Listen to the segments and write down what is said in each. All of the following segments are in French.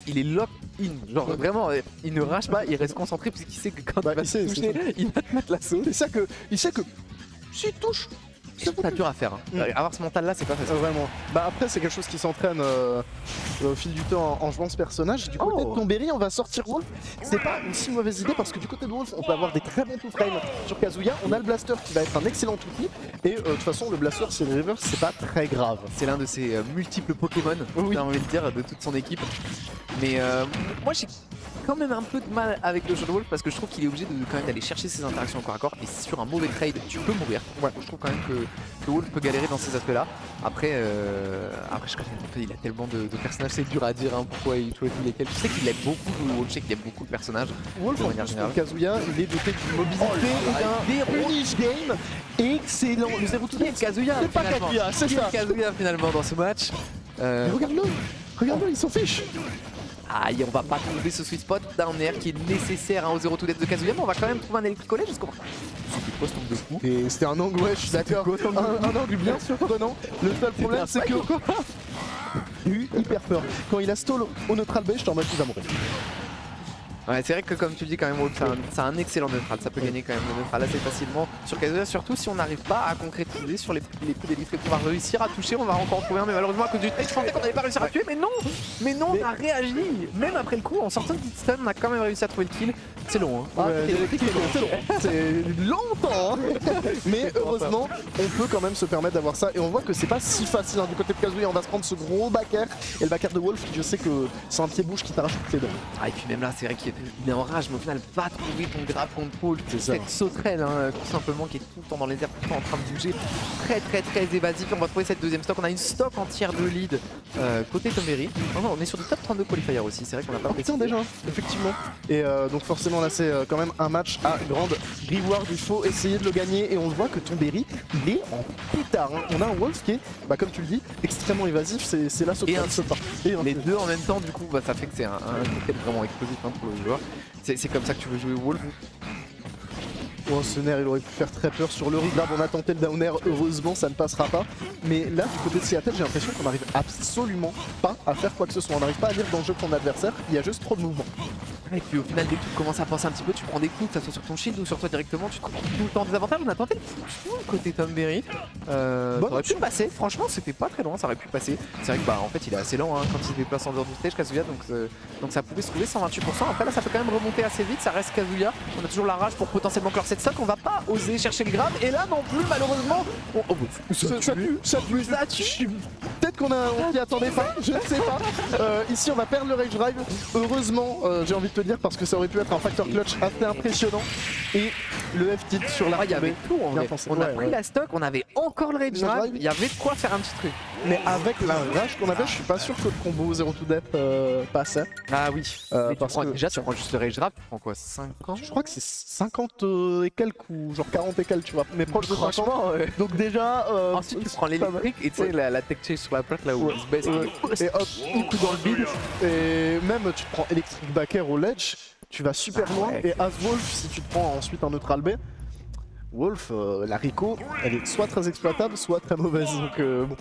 il est lock-in. Genre vraiment, il ne rage pas, il reste concentré parce qu'il sait que quand il va se toucher, il va te mettre l'assaut. C'est ça que il sait que s'il touche, c'est dur à faire. Avoir ce mental là, c'est pas facile. Vraiment. Bah après, c'est quelque chose qui s'entraîne au fil du temps en jouant ce personnage. Du côté de Tonberry, on va sortir Wolf. C'est pas une si mauvaise idée parce que du côté de Wolf, on peut avoir des très bons tout frame sur Kazuya. On a le blaster qui va être un excellent outil. Et de toute façon, le blaster, c'est le reverse, c'est pas très grave. C'est l'un de ses multiples Pokémon, j'ai envie de dire, de toute son équipe. Mais moi, j'ai quand même un peu de mal avec le jeu de Wolf parce que je trouve qu'il est obligé de quand même d'aller chercher ses interactions corps à corps. Et sur un mauvais trade, tu peux mourir. Ouais, je trouve quand même que Wolf peut galérer dans ces aspects-là. Après, je crois qu'il a tellement de personnages, c'est dur à dire pourquoi il choisit lesquels. Je sais qu'il aime beaucoup, je sais qu'il aime beaucoup le personnage. Wolf, en plus, pour Kazuya, il est doté d'une mobilité, d'un finish game excellent. Le 0 to death, Kazuya, c'est pas Kazuya, c'est ça. Kazuya finalement dans ce match. Regarde-le, il s'en fiche. Aïe, on va pas trouver ce sweet spot down air qui est nécessaire au 0 to death de Kazuya, mais on va quand même trouver un électrique collé jusqu'au bout. Et c'était un angle, ouais, je suis d'accord. Un angle bien surprenant. Le seul problème, c'est que j'ai eu hyper peur. Quand il a stall au neutral B, j'étais en mode qu'il va mourir. Ouais, c'est vrai que comme tu dis quand même, Wolf, c'est un excellent neutral, ça peut gagner quand même le neutral assez facilement sur Kazuya, surtout si on n'arrive pas à concrétiser sur les coups d'électrique qu'on va réussir à toucher, on va encore en trouver un, mais malheureusement à cause du trade, je pensais qu'on n'allait pas réussir à tuer, mais non, on a réagi, même après le coup, en sortant de petite stun, on a quand même réussi à trouver le kill, c'est long, c'est long, c'est longtemps, mais heureusement, on peut quand même se permettre d'avoir ça, et on voit que c'est pas si facile du côté de Kazuya, on va se prendre ce gros back air, et le back air de Wolf, je sais que c'est un pied-bouche qui t'arrache toutes les dents. Ah, et puis même là, c'est vrai qu'il est en rage, mais au final, va trouver ton grab control, cette sauterelle, tout simplement, qui est tout le temps dans les airs, tout le temps en train de bouger, très évasif. On va trouver cette deuxième stock. On a une stock entière de lead côté Tonberry. Non, on est sur du top 32 qualifier aussi, c'est vrai qu'on a pas précisé déjà, effectivement. Et donc forcément, là, c'est quand même un match à grande reward. Il faut essayer de le gagner. Et on voit que Tonberry, il est en pétard. On a un Wolf qui est, comme tu le dis, extrêmement évasif. C'est là ce et les deux en même temps, du coup, ça fait que c'est un cocktail vraiment explosif pour le joueur. C'est comme ça que tu veux jouer Wolf. Oh, ce nerf, il aurait pu faire très peur sur le regrab. On a tenté le down air, heureusement ça ne passera pas. Mais là, du côté de Seattle, j'ai l'impression qu'on n'arrive absolument pas à faire quoi que ce soit. On n'arrive pas à lire dans le jeu de ton adversaire, il y a juste trop de mouvements. Et puis au final, dès que tu commences à penser un petit peu, tu prends des coups, que ça soit sur ton shield ou sur toi directement, tu te prends tout le temps des avantages. On a tenté le côté Tonberry. Ça aurait pu passer, franchement, c'était pas très loin, ça aurait pu passer. C'est vrai que en fait, il est assez lent quand il se déplace en dehors du stage, Kazuya, donc ça pouvait se trouver 128%. Après là, ça peut quand même remonter assez vite, ça reste Kazuya. On a toujours la rage pour potentiellement clore cette stock, on va pas oser chercher le grab. Et là non plus, malheureusement, ça tue. Peut-être qu'on s'y attendait pas, je ne sais pas. Ici, on va perdre le rage drive. Heureusement, j'ai envie de te dire, parce que ça aurait pu être un facteur clutch assez impressionnant. Et le F-tilt sur la il y avait tout en vrai. On a pris la stock, on avait encore le rage drive, il y avait de quoi faire un petit truc. Mais avec la rage qu'on avait, je suis pas sûr que le combo 0 to death passait. Ah oui, déjà tu prends juste le rage drive, tu prends quoi, 50? Je crois que c'est 50 et quelques ou genre 40 et quelques, tu vois, mais proche de 50. Donc déjà... ensuite tu prends l'électrique et tu sais la tech chase sur la plaque là où il se baisse. Et hop, un coup dans le bide. Et même tu te prends électrique back air au ledge, tu vas super loin. Et As Wolf, si tu te prends ensuite un neutral B, Wolf, la Rico, elle est soit très exploitable, soit très mauvaise. Donc bon.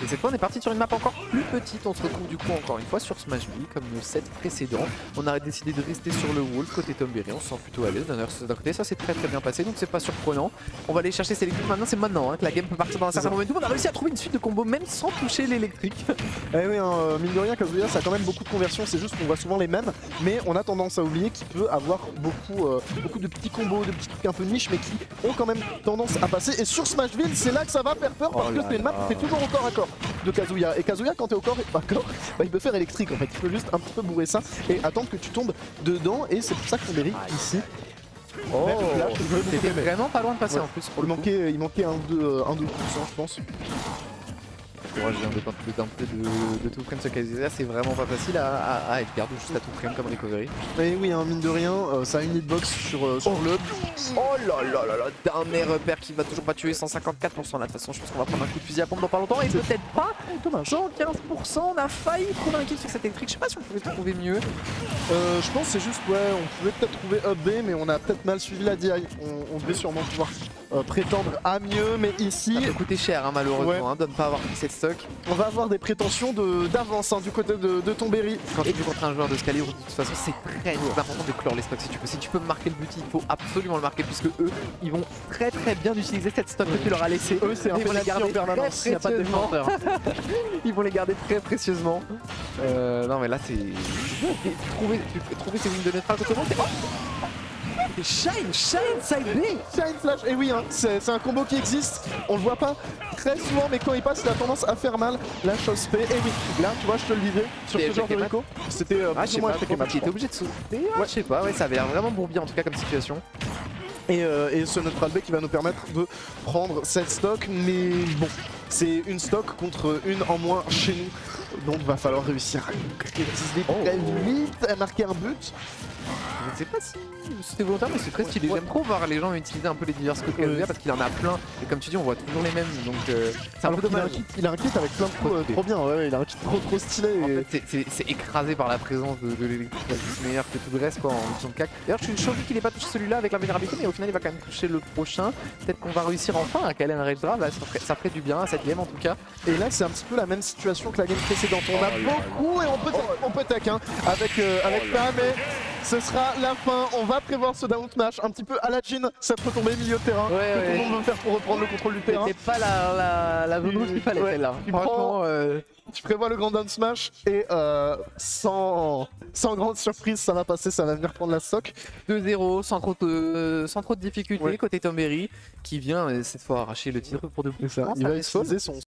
Et cette fois on est parti sur une map encore plus petite, on se retrouve du coup encore une fois sur Smashville comme le set précédent. On a décidé de rester sur le Wolf côté Tonberry, on se sent plutôt à l'aise. D'un côté ça s'est très bien passé donc c'est pas surprenant. On va aller chercher ces électriques maintenant, c'est maintenant que la game peut partir dans un certain moment. On a réussi à trouver une suite de combos même sans toucher l'électrique. Eh oui, mine de rien, Kazuya ça a quand même beaucoup de conversions, c'est juste qu'on voit souvent les mêmes, mais on a tendance à oublier qu'il peut avoir beaucoup de petits combos, de petits trucs un peu niches mais qui ont quand même tendance à passer. Et sur Smashville c'est là que ça va faire peur parce que c'est une map qui fait toujours au corps à corps de Kazuya. Et Kazuya quand t'es au corps il peut faire électrique en fait, il peut juste un petit peu bourrer ça et attendre que tu tombes dedans, et c'est pour ça que Tonberry ici. C'était vraiment pas loin de passer en plus. Il manquait un 2%, je pense. Courage de tout frame ce Kazuya, c'est vraiment pas facile à être garde juste à tout frame comme recovery. Et oui, mine de rien, ça a une hitbox sur le... Oh là, dernier repère qui va toujours pas tuer, 154% là. De toute façon, je pense qu'on va prendre un coup de fusil à pompe dans pas longtemps et peut-être pas. Dommage. 115%, on a failli trouver un kill sur cette électrique. Je sais pas si on pouvait trouver mieux. Je pense que c'est juste, on pouvait peut-être trouver up B, mais on a peut-être mal suivi la DI. On devait sûrement pouvoir prétendre à mieux, mais ici ça peut coûter cher hein, malheureusement de ne pas avoir pris cette stock. On va avoir des prétentions d'avance du côté de Tonberry. Quand tu joues contre un joueur de Scalier, de toute façon c'est très important de clore les stocks si tu peux. Si tu peux marquer le but, il faut absolument le marquer puisque eux ils vont très bien utiliser cette stock que tu leur as laissé. Eux c'est un peu la garder en permanence, il n'y a pas de défenseur. Ils vont les garder très précieusement. Non mais là c'est... Trouver ces lignes de neutral contre moi, Shine side B. Shine flash, et oui, hein, c'est un combo qui existe, on le voit pas très souvent, mais quand il passe, il a tendance à faire mal. La chose fait, et oui, là, tu vois, je te le disais, sur ce genre de Rico, c'était plus ou moins effet match. Il était obligé de sauter, je sais pas, ça avait l'air vraiment bourbier en tout cas comme situation. Et ce neutral B qui va nous permettre de prendre cette stock, mais bon, c'est une stock contre une en moins chez nous, donc va falloir réussir à concrétiser très vite, à marquer un but. Je ne sais pas si c'était volontaire, mais c'est très stylé. J'aime trop voir les gens utiliser un peu les divers codes Kazuya parce qu'il en a plein. Et comme tu dis, on voit toujours les mêmes. Donc c'est un peu dommage. Il a un kit avec plein de coups trop bien. Ouais, il a un kit trop stylé. En fait, c'est écrasé par la présence de l'électrique. C'est meilleur que tout le reste quoi, en mission de cac. D'ailleurs, je suis choqué qu'il n'ait pas touché celui-là avec la vulnérabilité, mais au final, il va quand même toucher le prochain. Peut-être qu'on va réussir enfin à caler un rage drive. Là, ça ferait du bien à cette game en tout cas. Et là, c'est un petit peu la même situation que la game précédente. On a beaucoup et on peut tac avec ça, mais ce sera la fin. On va prévoir ce down smash un petit peu à la Jin, cette retombée milieu de terrain que tout le monde veut faire pour reprendre le contrôle du terrain. C'était pas la zone qu'il fallait celle-là. Franchement, tu prévois le grand down smash et sans grande surprise, ça va passer, ça va venir prendre la stock. 2-0 sans trop de difficultés côté Tonberry qui vient cette fois arracher le titre pour de plus. Il va utiliser son